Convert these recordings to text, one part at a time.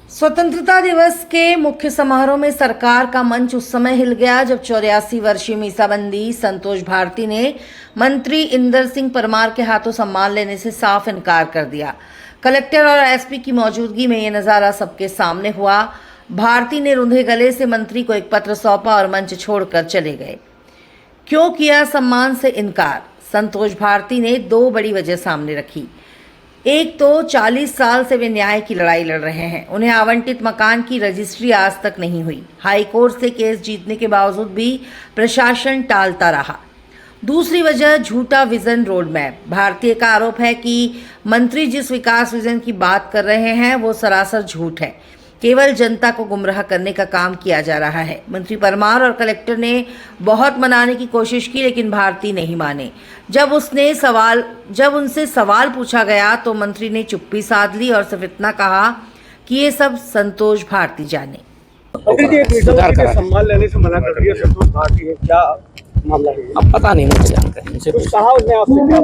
स्वतंत्रता दिवस के मुख्य समारोह में सरकार का मंच उस समय हिल गया जब 84 वर्षीय मीसाबंदी संतोष भारती ने मंत्री इंदर सिंह परमार के हाथों सम्मान लेने से साफ इनकार कर दिया। कलेक्टर और एसपी की मौजूदगी में ये नज़ारा सबके सामने हुआ। भारती ने रुंधे गले से मंत्री को एक पत्र सौंपा और मंच छोड़कर चले गए। क्यों किया सम्मान से इनकार? संतोष भारती ने दो बड़ी वजह सामने रखी। एक तो 40 साल से वे न्याय की लड़ाई लड़ रहे हैं। उन्हें आवंटित मकान की रजिस्ट्री आज तक नहीं हुई। हाई कोर्ट से केस जीतने के बावजूद भी प्रशासन टालता रहा। दूसरी वजह झूठा विजन रोड मैप। भारतीय का आरोप है कि मंत्री जिस विकास विजन की बात कर रहे हैं वो सरासर झूठ है। केवल जनता को गुमराह करने का काम किया जा रहा है। मंत्री परमार और कलेक्टर ने बहुत मनाने की कोशिश की लेकिन भारती नहीं माने। जब उनसे सवाल पूछा गया तो मंत्री ने चुप्पी साध ली और सिर्फ इतना कहा कि ये सब संतोष भारती जाने। सम्मान लेने से मना कर दिया संतोष भारती है, क्या मामला है? अब पता नहीं, मुझे जानते हैं उनसे कुछ कहा उसने आपसे, क्या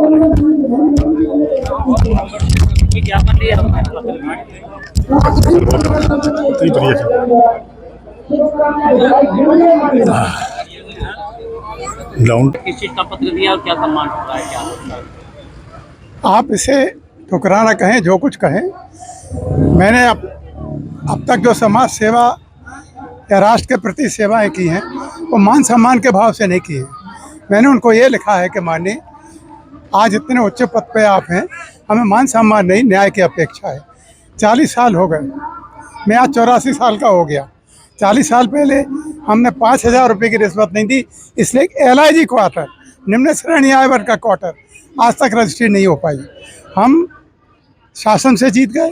ग्राउंड किस चीज का पत्र दिया और क्या सम्मान होता है, क्या होता है? आप इसे ठुकराना कहें, जो कुछ कहें, मैंने अब तक जो समाज सेवा या राष्ट्र के प्रति सेवाएं की हैं वो मान सम्मान के भाव से नहीं की है। मैंने उनको ये लिखा है कि माननीय, आज इतने उच्च पद पे आप हैं, हमें मान सम्मान नहीं, न्याय की अपेक्षा है। 40 साल हो गए, मैं आज 84 साल का हो गया। 40 साल पहले हमने 5,000 रुपये की रिश्वत नहीं दी, इसलिए LIG क्वार्टर, निम्न श्रेणी आय वर्ग का क्वार्टर, आज तक रजिस्ट्री नहीं हो पाई। हम शासन से जीत गए,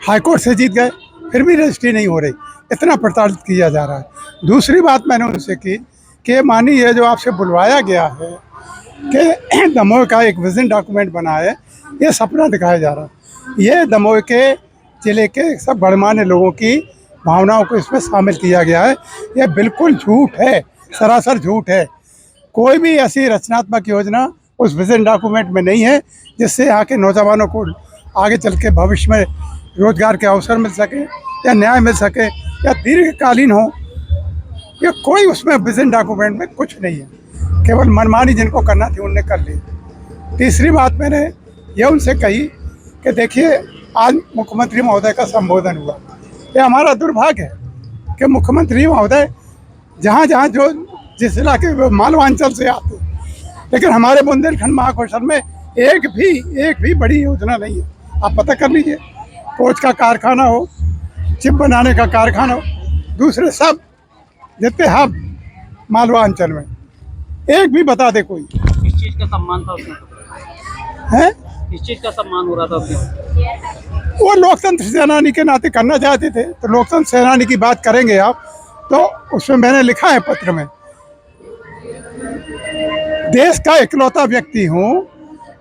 हाईकोर्ट से जीत गए, फिर भी रजिस्ट्री नहीं हो रही। इतना प्रताड़ित किया जा रहा है। दूसरी बात मैंने उनसे की कि मानिए, ये जो आपसे बुलवाया गया है कि दमोह का एक विजन डॉक्यूमेंट बना है, ये सपना दिखाया जा रहा है। ये दमोह के ज़िले के सब गणमान्य लोगों की भावनाओं को इसमें शामिल किया गया है। यह बिल्कुल झूठ है, सरासर झूठ है। कोई भी ऐसी रचनात्मक योजना उस विजन डॉक्यूमेंट में नहीं है जिससे यहाँ के नौजवानों को आगे चल के भविष्य में रोजगार के अवसर मिल सके या न्याय मिल सके या दीर्घकालीन हो। ये कोई उसमें विजन डॉक्यूमेंट में कुछ नहीं है, केवल मनमानी जिनको करना थी उनने कर ली। तीसरी बात मैंने ये उनसे कही कि देखिए, आज मुख्यमंत्री महोदय का संबोधन हुआ। ये हमारा दुर्भाग्य है कि मुख्यमंत्री महोदय जहाँ जहाँ जो जिस इलाके मालवांचल से आते, लेकिन हमारे बुंदेलखंड महाकौशल में एक भी बड़ी योजना नहीं है। आप पता कर लीजिए, कोच का कारखाना हो, चिप बनाने का कारखाना हो, दूसरे सब जितने हब मालवांचल में, एक भी बता दे कोई। किस चीज का सम्मान था उसमें? है किस चीज का सम्मान हो रहा था उसमें? वो लोकतंत्र सेनानी के नाते करना चाहते थे, तो लोकतंत्र सेनानी की बात करेंगे आप, तो उसमें मैंने लिखा है पत्र में, देश का इकलौता व्यक्ति हूँ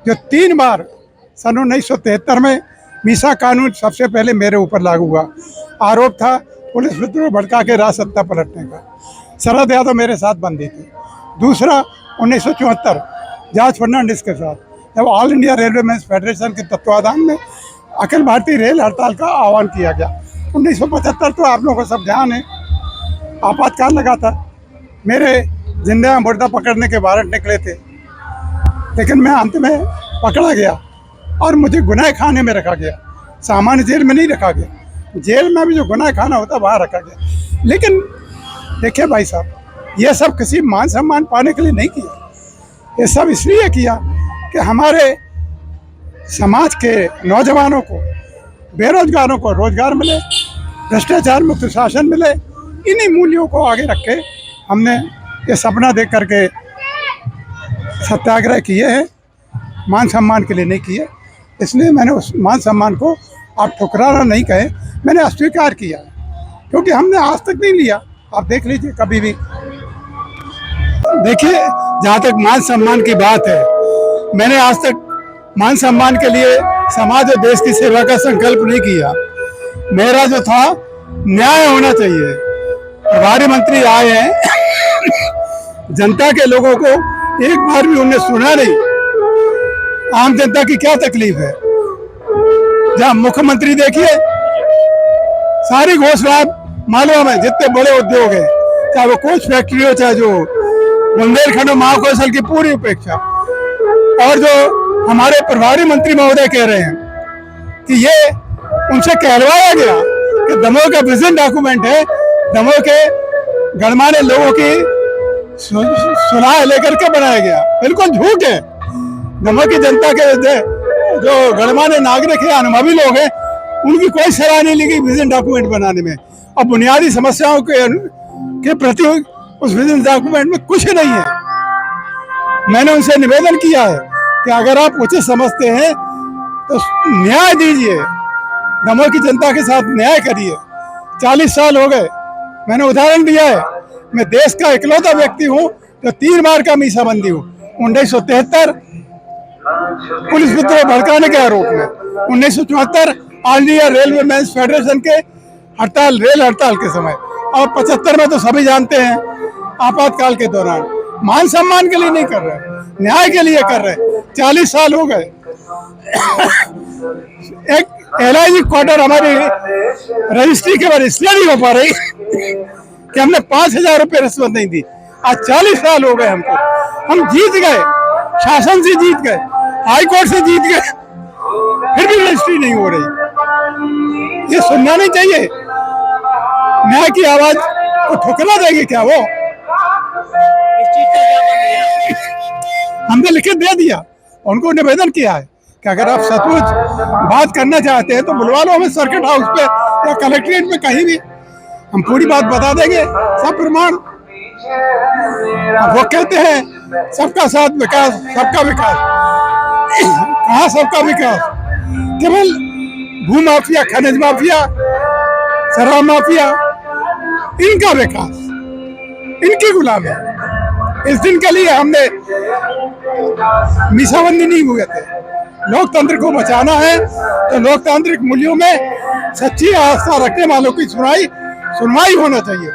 जो 3 बार सन 1973 में मीसा कानून सबसे पहले मेरे ऊपर लागू हुआ। आरोप था पुलिस विद्रोह भड़का के राज सत्ता पलटने का। शरद यादव मेरे साथ बंदी थी। दूसरा 1974 जॉर्ज फर्नांडिस के साथ, जब all India railway men's federation के तत्वाधान में अखिल भारतीय रेल हड़ताल का आह्वान किया गया। 1975 तो आप लोगों को सब ध्यान है, आपातकाल लगा था, मेरे जिंदा मुर्दा पकड़ने के वारंट निकले थे, लेकिन मैं अंत में पकड़ा गया और मुझे गुनाह खाने में रखा गया। सामान्य जेल में नहीं रखा गया, जेल में भी जो गुनाह खाना होता वहाँ रखा गया। लेकिन देखिए भाई साहब, ये सब किसी मान सम्मान पाने के लिए नहीं किया, ये सब इसलिए किया कि हमारे समाज के नौजवानों को, बेरोजगारों को रोजगार मिले, भ्रष्टाचार मुक्त शासन मिले। इन्हीं मूल्यों को आगे रख के हमने ये सपना देख करके सत्याग्रह किए हैं, मान सम्मान के लिए नहीं किए। इसलिए मैंने उस मान सम्मान को, आप ठुकराना नहीं कहे, मैंने अस्वीकार किया, क्योंकि हमने आज तक नहीं लिया। आप देख लीजिए कभी भी। देखिए, जहाँ तक मान सम्मान की बात है, मैंने आज तक मान सम्मान के लिए समाज और देश की सेवा का संकल्प नहीं किया। मेरा जो था, न्याय होना चाहिए। प्रभारी मंत्री आए हैं, जनता के लोगों को एक बार भी उन्हें सुना नहीं। आम जनता की क्या तकलीफ है? जहाँ मुख्यमंत्री देखिए, सारी घोषणा मालूम है, जितने बड़े उद्योग हैं, चाहे वो कोच फैक्ट्री हो, चाहे जो बुंदेलखंड महाकौशल की पूरी उपेक्षा, और जो हमारे प्रभारी मंत्री महोदय कह रहे हैं कि ये उनसे कहलवाया गया कि दमोह का विजन डॉक्यूमेंट है, दमोह के गणमान्य लोगों की सुराह लेकर के बनाया गया, बिल्कुल झूठ है। दमोह की जनता के जो गणमान्य नागरिक है, अनुभवी लोग हैं, उनकी कोई सलाह नहीं ली गई विजन डॉक्यूमेंट बनाने में। अब बुनियादी समस्याओं के प्रति उस विजन डॉक्यूमेंट में कुछ नहीं है। मैंने उनसे निवेदन किया है कि अगर आप उचित समझते हैं तो न्याय दीजिए, दमोह की जनता के साथ न्याय करिए। 40 साल हो गए, मैंने उदाहरण दिया है, मैं देश का इकलौता व्यक्ति हूँ जो 3 बार का मीसाबंदी हूँ। 1973 पुलिस विद्रोह भड़काने के आरोप में, 1974 all India railway men's federation के रेल हड़ताल के समय, और 75 में तो सभी जानते हैं आपातकाल के दौरान। मान सम्मान के लिए नहीं कर रहे, न्याय के लिए कर रहे। 40 साल हो गए। एक LIG क्वार्टर हमारी रजिस्ट्री के बाद इसलिए नहीं हो पा रही कि हमने 5,000 रुपये रिश्वत नहीं दी। आज 40 साल हो गए हमको, हम जीत गए, शासन से जीत गए, हाई कोर्ट से जीत गए, फिर भी रजिस्ट्री नहीं हो रही। ये सुनना नहीं चाहिए। न्याय की आवाज को ठुकरा देगी क्या वो? किस चीज का ज्ञापन दिया? हमने लिखित दे दिया, उनको निवेदन किया है कि अगर आप सचमुच बात करना चाहते हैं तो बुलवा लो हमें सर्किट हाउस पे या कलेक्ट्रेट में, कहीं भी, हम पूरी बात बता देंगे, सब प्रमाण। वो कहते हैं सबका साथ विकास, सबका विकास। कहाँ सबका विकास? केवल भू माफिया, खनिज माफिया, शराब माफिया, इनका विकास, इनकी गुलामी। इस दिन के लिए हमने मीसाबंदी नहीं हुए थे। लोकतंत्र को बचाना है तो लोकतांत्रिक मूल्यों में सच्ची आस्था रखने वालों की सुनवाई होना चाहिए।